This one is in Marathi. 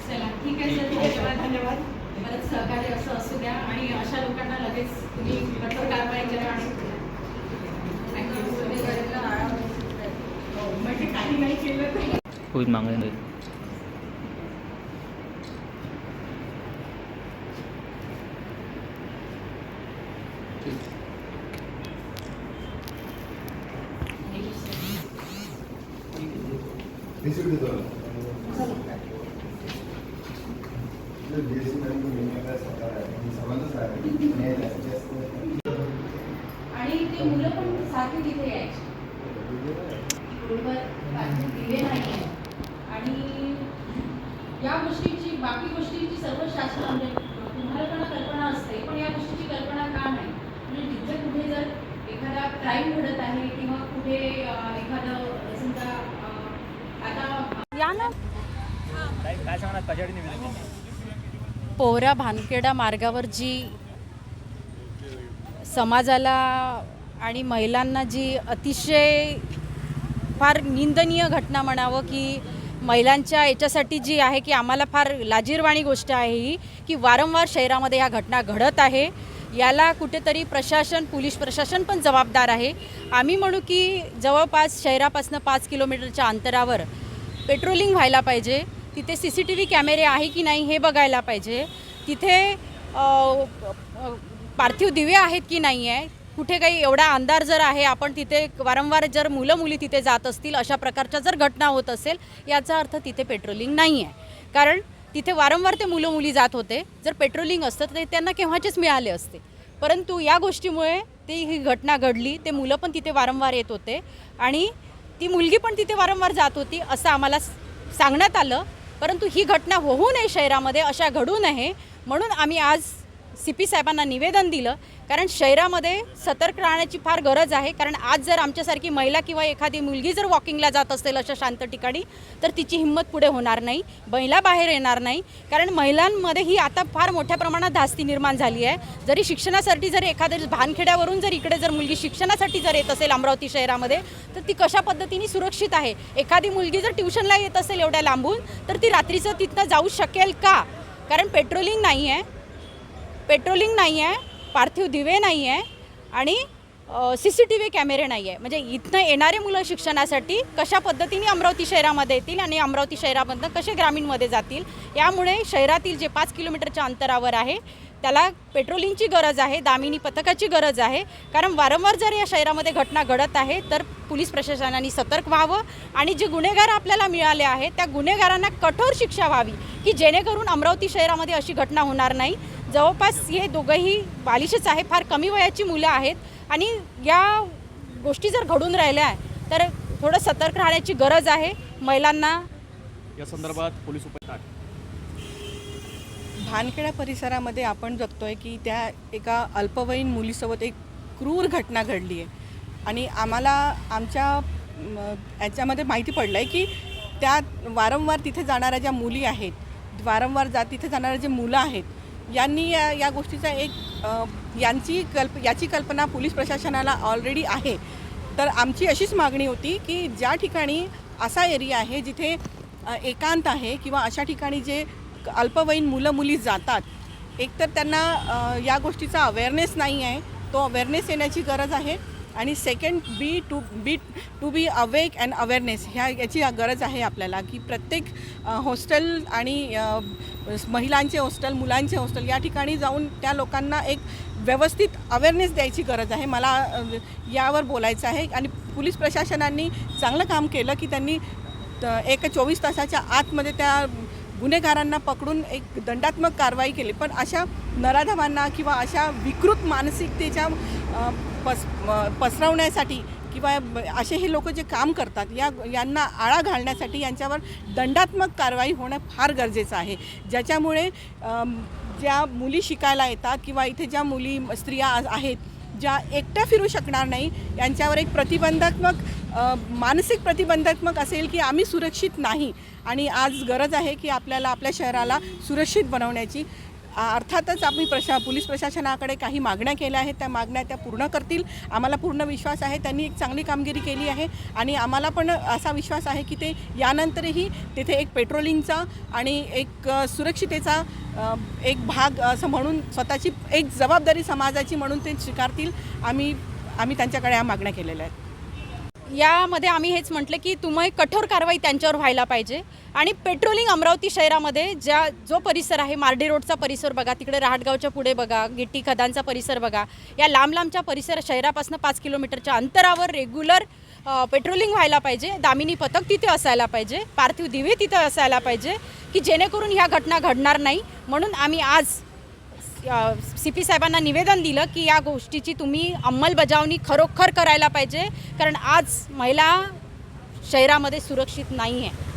चला ठीक आहे सर, धन्यवाद. परत सहकार्य असं असू द्या आणि अशा लोकांना लगेच तुम्ही कठोर कारवाई करा. आणि म्हणजे काही नाही केलं तर कोई मांगे नहीं. आणि ते मुलं पण सारखी तिथे यायची, रोडवर दिले नाही. आणि या गोष्टीची, बाकी गोष्टींची सर्व शासन, म्हणजे तुम्हाला पण कल्पना असते, पण या गोष्टीची कल्पना का नाही? म्हणजे जिथे कुठे जर एखादा क्राईम घडत आहे किंवा कुठे एखादं समजा आता या ना पोहरा भानखेडा मार्गावर जी समाजाला आणि महिलांना जी अतिशय फार निंदनीय घटना म्हणावं की महिलांच्या याच्यासाठी जी आहे की आम्हाला फार लाजिरवाणी गोष्ट आहे ही, की वारंवार शहरामध्ये ह्या घटना घडत आहे. याला कुठेतरी प्रशासन, पोलीस प्रशासन पण जबाबदार आहे. आम्ही म्हणू की जवळपास शहरापासून 5 किलोमीटरच्या अंतरावर पेट्रोलिंग व्हायला पाहिजे. तिथे CCTV कॅमेरे आहे की नाही हे बघायला पाहिजे. तिथे पार्थिव दिवे आहेत की नाही आहे. कुठे काही एवढा अंधार जर आहे, आपण तिथे वारंवार जर मुलं मुली तिथे जात असतील, अशा प्रकारच्या जर घटना होत असेल, याचा अर्थ तिथे पेट्रोलिंग नाही आहे. कारण तिथे वारंवार ते मुलं मुली जात होते. जर पेट्रोलिंग असतं तर त्यांना केव्हाचेच मिळाले असते. परंतु या गोष्टीमुळे ही घटना घडली. ते मुलं पण तिथे वारंवार येत होते आणि ती मुलगी पण तिथे वारंवार जात होती असं आम्हाला सांगण्यात आलं. परंतु ही घटना होऊ नये शहरामध्ये, अशा घडू नये म्हणून आम्ही आज CP साहेबांना निवेदन दिलं. कारण शहरामध्ये सतर्क राहण्याची फार गरज आहे. कारण आज जर आमच्यासारखी महिला किंवा एखादी मुलगी जर वॉकिंगला जात असेल अशा शांत ठिकाणी, तर तिची हिंमत पुढे होणार नाही, महिला बाहेर येणार नाही. कारण महिलांमध्ये ही आता फार मोठ्या प्रमाणात धास्ती निर्माण झाली आहे. जरी शिक्षणासाठी जर एखाद्या भानखेड्यावरून जर इकडे जर मुलगी शिक्षणासाठी जर येत असेल अमरावती शहरामध्ये, तर ती कशा पद्धतीने सुरक्षित आहे? एखादी मुलगी जर ट्युशनला येत असेल एवढ्या लांबून, तर ती रात्रीचं तिथनं जाऊ शकेल का? कारण पेट्रोलिंग नाही आहे, पार्थिव दिवे नाही आहे आणि CCTV कॅमेरे नाही आहे. म्हणजे इथनं येणारे मुलं शिक्षणासाठी कशा पद्धतीने अमरावती शहरामध्ये येतील आणि अमरावती शहरामधनं कसे ग्रामीणमध्ये जातील? यामुळे शहरातील जे 5 किलोमीटरच्या अंतरावर आहे त्याला पेट्रोलिंगची गरज आहे, दामिनी पथकाची गरज आहे. कारण वारंवार जर या शहरामध्ये घटना घडत आहे तर पोलीस प्रशासनाने सतर्क व्हावं आणि जे गुन्हेगार आपल्याला मिळाले आहेत त्या गुन्हेगारांना कठोर शिक्षा व्हावी, की जेणेकरून अमरावती शहरामध्ये अशी घटना होणार नाही. जवळपास हे दोघंही बालिशच आहे, फार कमी वयाची मुलं आहेत आणि या गोष्टी जर घडून राहिल्या आहे तर थोडं सतर्क राहण्याची गरज आहे. महिलांना या संदर्भात पोलीस उपाय भानखेडा परिसरामध्ये आपण बघतोय की त्या एका अल्पवयीन मुलीसोबत एक क्रूर घटना घडली आहे आणि आम्हाला आमच्या याच्यामध्ये माहिती पडलं आहे की त्या वारंवार तिथे जाणाऱ्या ज्या मुली आहेत, वारंवार तिथे जाणाऱ्या जे मुलं आहेत, यांनी या गोष्टीचा याची कल्पना पोलीस प्रशासनाला ऑलरेडी आहे. तर आमची अशीच मागणी होती की ज्या ठिकाणी असा एरिया आहे जिथे एकांत आहे किंवा अशा ठिकाणी जे अल्पवयीन मुलं मुली जातात, एकतर त्यांना या गोष्टीचा अवेअरनेस नाही आहे, तो अवेअरनेस येण्याची गरज आहे. आणि second to be awake and awareness याची गरज आहे आपल्याला, की प्रत्येक हॉस्टेल आणि महिलांचे हॉस्टेल, मुलांचे हॉस्टेल या ठिकाणी जाऊन त्या लोकांना एक व्यवस्थित अवेअरनेस द्यायची गरज आहे. मला यावर बोलायचं आहे. आणि पोलीस प्रशासनाने चांगलं काम केलं की त्यांनी 24 तासाच्या आतमध्ये त्या गुन्हेगारांना पकडून एक दंडात्मक कारवाई केली. पण अशा नराधमांना किंवा अशा विकृत मानसिकतेच्या पसरवण्यासाठी किंवा असे हे लोक जे काम करतात यांना आळा घालण्यासाठी यांच्यावर दंडात्मक कारवाई होणं फार गरजेचं आहे. ज्याच्यामुळे ज्या मुली शिकायला येतात किंवा इथे ज्या मुली स्त्रिया आहेत ज्या एकट्या फिरू शकणार नाही, यांच्यावर एक प्रतिबंधात्मक मानसिक प्रतिबंधात्मक असेल की आम्ही सुरक्षित नाही. आणि आज गरज आहे की आपल्याला आपल्या शहराला सुरक्षित बनवण्याची. अर्थातच आम्ही पोलीस प्रशासनाकडे काही मागण्या केल्या आहेत, त्या मागण्या त्या पूर्ण करतील. आम्हाला पूर्ण विश्वास आहे त्यांनी एक चांगली कामगिरी केली आहे आणि आम्हाला पण असा विश्वास आहे की ते यानंतरही तिथे एक पेट्रोलिंगचा आणि एक सुरक्षितेचा एक भाग असं म्हणून स्वतःची एक जबाबदारी समाजाची म्हणून ते स्वीकारतील. आम्ही त्यांच्याकडे ह्या मागण्या केलेल्या आहेत. यामध्ये आम्ही हेच म्हटलं की तुम्ही कठोर कारवाई त्यांच्यावर व्हायला पाहिजे आणि पेट्रोलिंग अमरावती शहरामध्ये जो परिसर आहे, मार्डी रोडचा परिसर बघा, तिकडे रहाटगावच्या पुढे बघा, गिट्टी खदानचा परिसर बघा, या लांबच्या परिसर शहरापासून 5 किलोमीटरच्या अंतरावर रेग्युलर पेट्रोलिंग व्हायला पाहिजे. दामिनी पथक तिथे असायला पाहिजे, पार्थिव दिवे तिथे असायला पाहिजे की जेणेकरून ह्या घटना घडणार नाही. म्हणून आम्ही आज CP साहेबांना निवेदन दिलं की या गोष्टीची तुम्ही अंमलबजावणी खरोखर करायला पाहिजे, कारण आज महिला शहरामध्ये सुरक्षित नाही आहे.